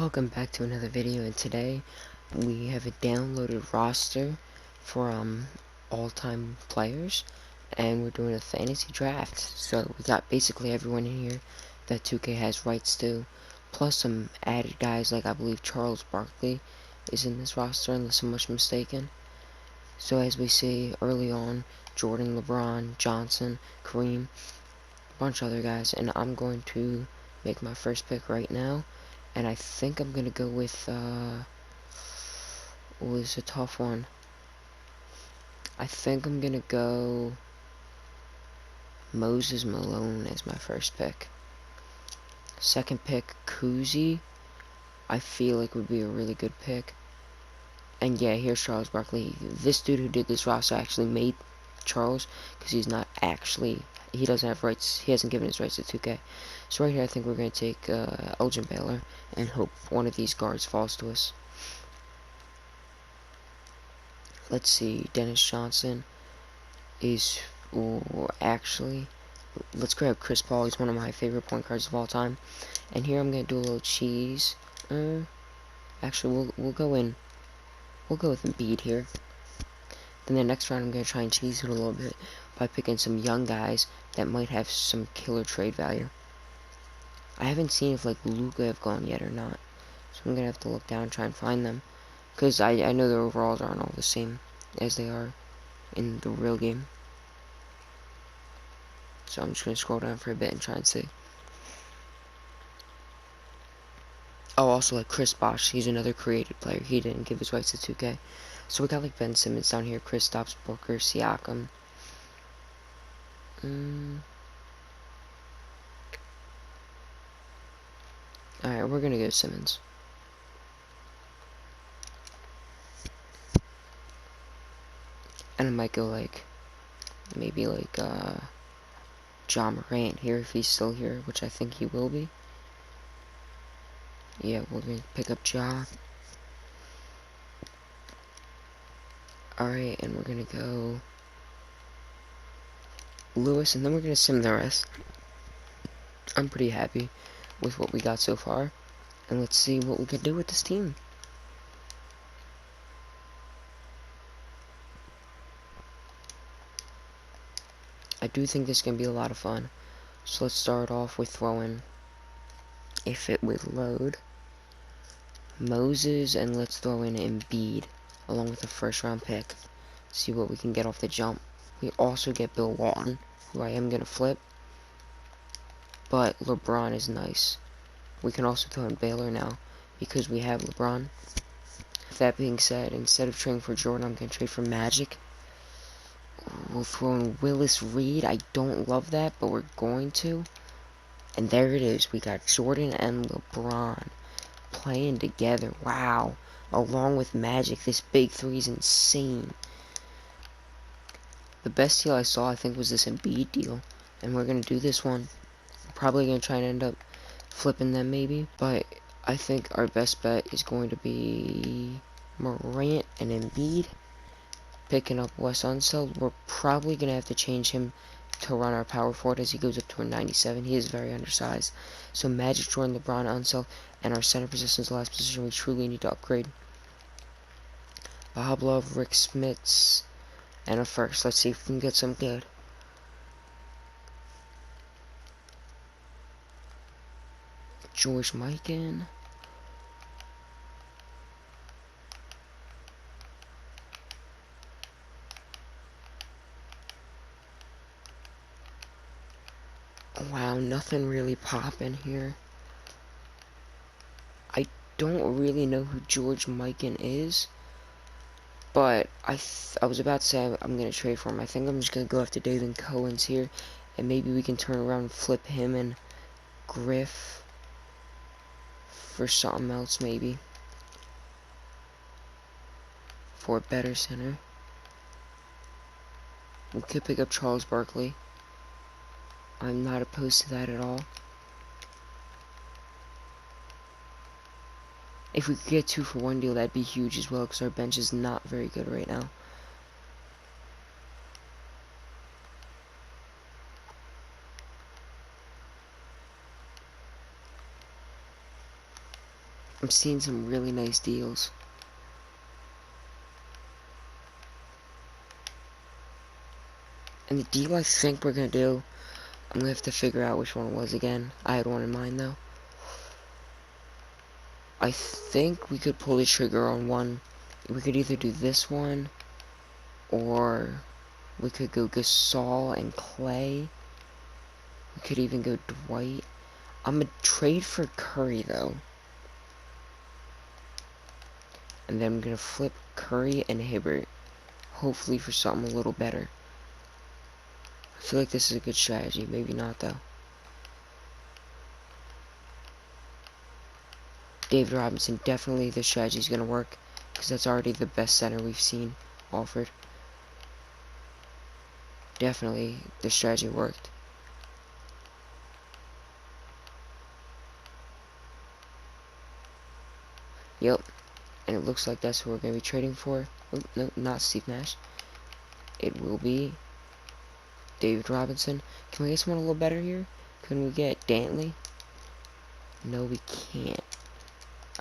Welcome back to another video, and today we have a downloaded roster for all-time players, and we're doing a fantasy draft. So we got basically everyone in here that 2K has rights to, plus some added guys like I believe Charles Barkley is in this roster unless I'm much mistaken. So as we see early on, Jordan, LeBron, Johnson, Kareem, a bunch of other guys, and I'm going to make my first pick right now. And I think I'm gonna go with, it's a tough one. I think I'm gonna go Moses Malone as my first pick. Second pick, Kuzi. I feel like would be a really good pick. And yeah, here's Charles Barkley. This dude who did this roster actually made Charles, because he's not actually, he doesn't have rights, he hasn't given his rights to 2K. So right here I think we're going to take Elgin Baylor and hope one of these guards falls to us. Let's see, Dennis Johnson is, actually, let's grab Chris Paul. He's one of my favorite point guards of all time. And here I'm going to do a little cheese. Actually, we'll go with Embiid here. Then the next round I'm going to try and cheese it a little bit by picking some young guys that might have some killer trade value. I haven't seen if, like, Luka have gone yet or not. So I'm going to have to look down and try and find them. Because I know their overalls aren't all the same as they are in the real game. So I'm just going to scroll down for a bit and try and see. Oh, also, like, Chris Bosh, he's another created player. He didn't give his rights to 2K. So we got, like, Ben Simmons down here, Kristaps, Booker, Siakam. Alright, we're going to go Simmons. And I might go, like, maybe, like, Ja Morant here if he's still here, which I think he will be. Yeah, we're going to pick up Ja. Alright, and we're going to go Lewis, and then we're going to sim the rest. I'm pretty happy with what we got so far. And let's see what we can do with this team. I do think this is going to be a lot of fun. So let's start off with throwing, if it would load, Moses, and let's throw in Embiid along with a first round pick. See what we can get off the jump. We also get Bill Walton, who I am going to flip. But LeBron is nice. We can also throw in Baylor now because we have LeBron. With that being said, instead of trading for Jordan, I'm going to trade for Magic. We'll throw in Willis Reed. I don't love that, but we're going to. And there it is. We got Jordan and LeBron playing together. Wow. Along with Magic. This big three is insane. The best deal I saw, I think, was this Embiid deal. And we're going to do this one. We're probably going to try and end up flipping them maybe. But I think our best bet is going to be Morant and Embiid. Picking up Wes Unseld. We're probably going to have to change him to run our power forward as he goes up to a 97. He is very undersized. So Magic, Jordan, LeBron, Unseld, and our center position is the last position we truly need to upgrade. Bob Love, Rick Smits, and a first. Let's see if we can get some good. George Mikan. Wow, nothing really popping here. I don't really know who George Mikan is, but I was about to say I'm going to trade for him. I think I'm just going to go after David Cohen's here, and maybe we can turn around and flip him and Griff for something else maybe. For a better center. We could pick up Charles Barkley. I'm not opposed to that at all. If we could get 2-for-1 deal, that'd be huge as well, because our bench is not very good right now. I'm seeing some really nice deals. And the deal I think we're gonna do, I'm gonna have to figure out which one it was again. I had one in mind though. I think we could pull the trigger on one. We could either do this one, or we could go Gasol and Clay. We could even go Dwight. I'm gonna trade for Curry though. And then I'm gonna flip Curry and Hibbert. Hopefully for something a little better. I feel like this is a good strategy. Maybe not though. David Robinson, definitely the strategy is gonna work, because that's already the best center we've seen offered. Definitely the strategy worked. Yep. And it looks like that's who we're going to be trading for. Oh, no, not Steve Nash. It will be David Robinson. Can we get someone a little better here? Can we get Dantley? No, we can't.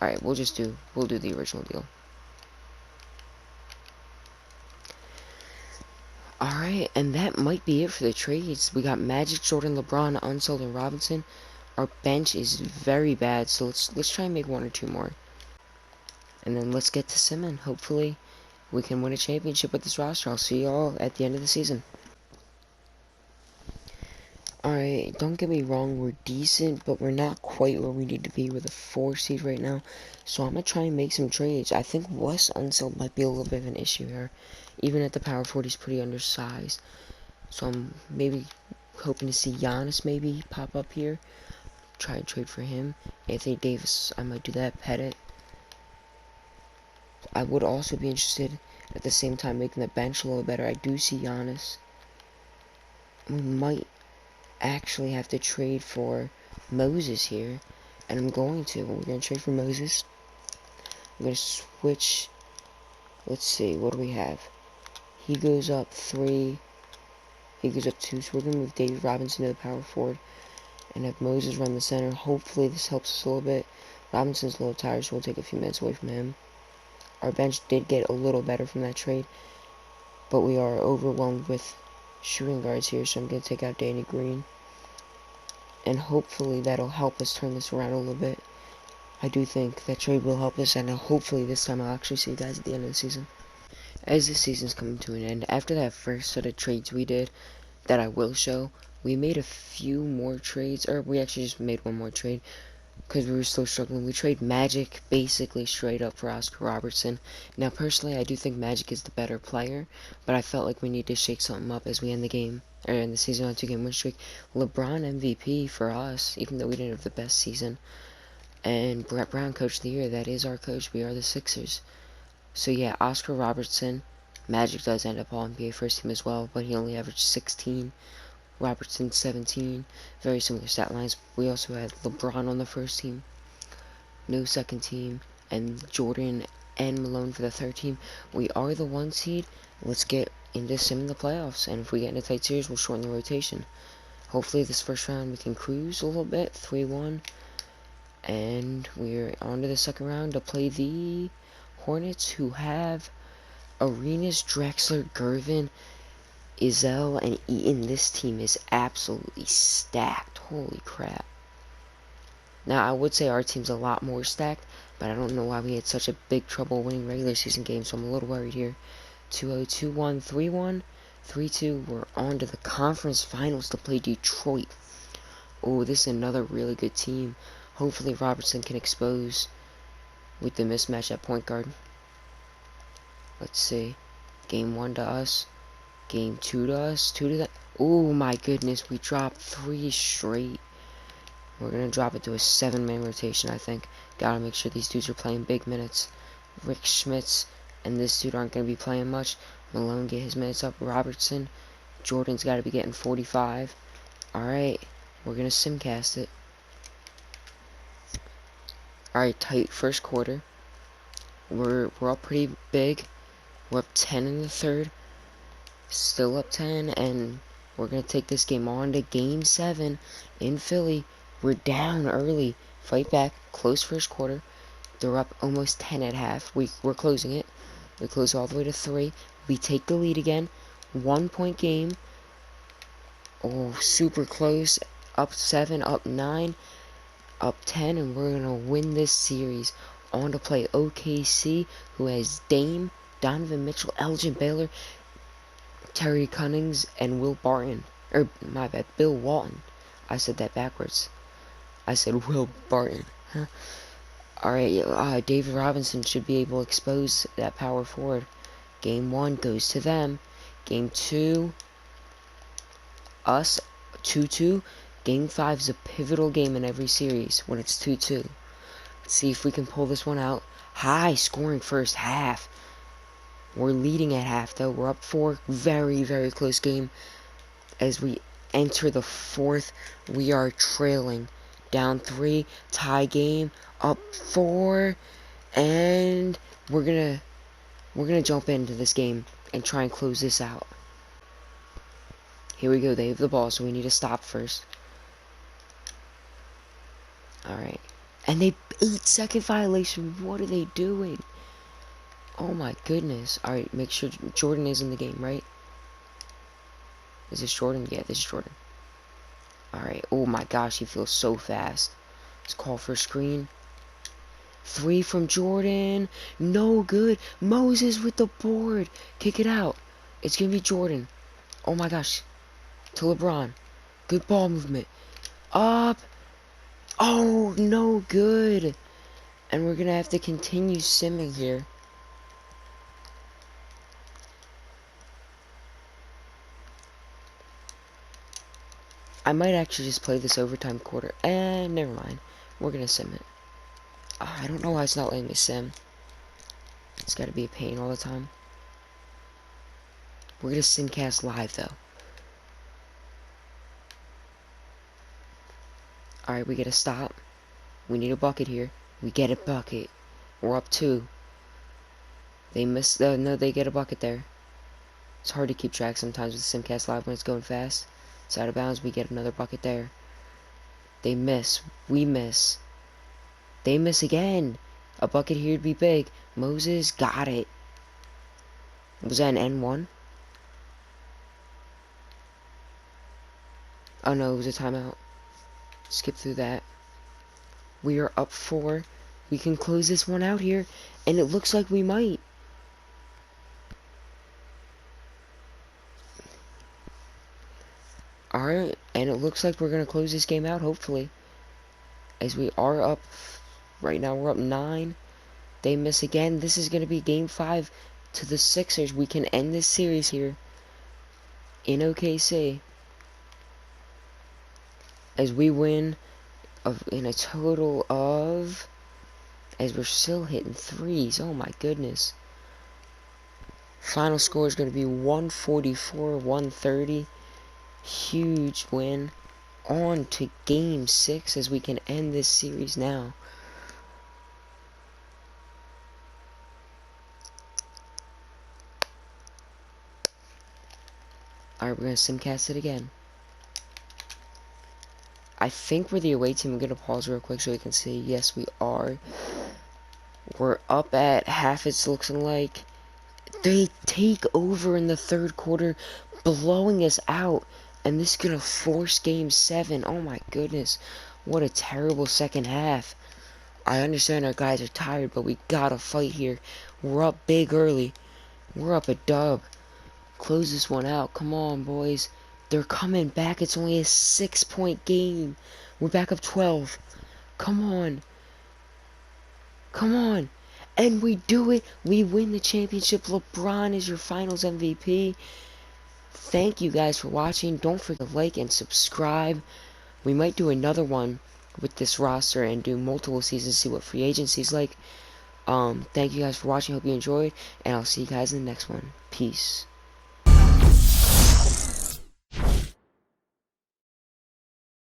Alright, we'll do the original deal. Alright, and that might be it for the trades. We got Magic, Jordan, LeBron, Unsold, and Robinson. Our bench is very bad, so let's try and make one or two more. And then let's get to Simmons. Hopefully, we can win a championship with this roster. I'll see y'all at the end of the season. Alright, don't get me wrong, we're decent, but we're not quite where we need to be. We're the 4 seed right now, so I'm going to try and make some trades. I think Wes Unseld might be a little bit of an issue here. Even at the power forward, he's pretty undersized. So I'm maybe hoping to see Giannis maybe pop up here. Try and trade for him. Anthony Davis, I might do that. Pettit. I would also be interested at the same time making the bench a little better. I do see Giannis. We might actually have to trade for Moses here, and I'm going to. We're going to trade for Moses. I'm going to switch. Let's see, what do we have? He goes up 3. He goes up 2, so we're going to move David Robinson to the power forward and have Moses run the center. Hopefully this helps us a little bit. Robinson's a little tired, so we'll take a few minutes away from him. Our bench did get a little better from that trade, but we are overwhelmed with shooting guards here, so I'm going to take out Danny Green. And hopefully that'll help us turn this around a little bit. I do think that trade will help us, and hopefully this time I'll actually see you guys at the end of the season. As the season's coming to an end, after that first set of trades we did, that I will show, we made a few more trades, or we actually just made one more trade, because we were still struggling. We trade Magic basically straight up for Oscar Robertson. Now personally I do think Magic is the better player, but I felt like we need to shake something up as we end the game, or in the season on 2-game win streak. LeBron MVP for us, even though we didn't have the best season. And Brett Brown Coach of the Year, that is our coach, we are the Sixers. So yeah, Oscar Robertson, Magic does end up all NBA first team as well, but he only averaged 16. Robertson 17, very similar stat lines. We also had LeBron on the first team, no second team, and Jordan and Malone for the third team. We are the 1 seed. Let's get into sim in the playoffs, and if we get in a tight series, we'll shorten the rotation. Hopefully this first round we can cruise a little bit, 3-1, and we're on to the second round to play the Hornets, who have Arenas, Drexler, Gervin, Izell, and Eaton. This team is absolutely stacked. Holy crap. Now, I would say our team's a lot more stacked, but I don't know why we had such a big trouble winning regular season games, so I'm a little worried here. 2-0, 2-1, 3-1, 3-2. We're on to the conference finals to play Detroit. Oh, this is another really good team. Hopefully Robertson can expose with the mismatch at point guard. Let's see. Game 1 to us. Game 2 to us. 2 to that. Oh my goodness, we dropped 3 straight. We're going to drop it to a 7-man rotation, I think. Gotta make sure these dudes are playing big minutes. Rick Schmitz and this dude aren't going to be playing much. Malone get his minutes up. Robertson. Jordan's got to be getting 45. Alright, we're going to simcast it. Alright, tight first quarter. We're up pretty big. We're up 10 in the third. Still up 10, and we're going to take this game on to Game 7 in Philly. We're down early. Fight back. Close first quarter. They're up almost 10 at half. We're closing it. We close all the way to 3. We take the lead again. 1-point game. Oh, super close. Up 7, up 9, up 10, and we're gonna win this series. On to play OKC, who has Dame, Donovan Mitchell, Elgin Baylor, Terry Cunnings, and Will Barton. Or, my bad, Bill Walton. I said that backwards. I said Will Barton. Huh? Alright, David Robinson should be able to expose that power forward. Game 1 goes to them. Game 2, us, 2-2. Game 5 is a pivotal game in every series when it's 2-2. Let's see if we can pull this one out. High scoring first half. We're leading at half, though. We're up 4. Very, very close game. As we enter the 4th, we are trailing. Down 3, tie game, up 4, and we're gonna jump into this game and try and close this out. Here we go. They have the ball, so we need to stop first. Alright. And they 8-second violation. What are they doing? Oh my goodness. Alright, make sure Jordan is in the game, right? Is this Jordan? Yeah, this is Jordan. Alright. Oh my gosh, he feels so fast. Let's call for a screen. 3 from Jordan. No good. Moses with the board. Kick it out. It's gonna be Jordan. Oh my gosh. To LeBron. Good ball movement. Up. Oh, no good. And we're gonna have to continue simming here. I might actually just play this overtime quarter. Never mind. We're gonna sim it. I don't know why it's not letting me sim. It's gotta be a pain all the time. We're gonna simcast live though. Alright, we get a stop. We need a bucket here. We get a bucket. We're up 2. They miss. No, they get a bucket there. It's hard to keep track sometimes with simcast live when it's going fast. It's out of bounds. We get another bucket there. They miss. We miss. They miss again. A bucket here would be big. Moses got it. Was that an N1? Oh no, it was a timeout. Skip through that. We are up 4. We can close this one out here, and it looks like we might. Alright, and it looks like we're going to close this game out, hopefully. As we are up, right now we're up 9. They miss again. This is going to be game 5 to the Sixers. We can end this series here in OKC. As we win in a total of, as we're still hitting 3s. Oh my goodness. Final score is going to be 144-130. Huge win. On to game 6 as we can end this series now. Alright, we're going to simcast it again. I think we're the away team. I'm going to pause real quick so we can see. Yes, we are. We're up at half, it's looking like. They take over in the 3rd quarter, blowing us out. And this is going to force game 7. Oh my goodness. What a terrible second half. I understand our guys are tired, but we gotta fight here. We're up big early. We're up a dub. Close this one out. Come on, boys. They're coming back. It's only a 6-point game. We're back up 12. Come on. Come on. And we do it. We win the championship. LeBron is your finals MVP. Thank you guys for watching. Don't forget to like and subscribe. We might do another one with this roster and do multiple seasons, see what free agency's like. Thank you guys for watching. Hope you enjoyed. And I'll see you guys in the next one. Peace.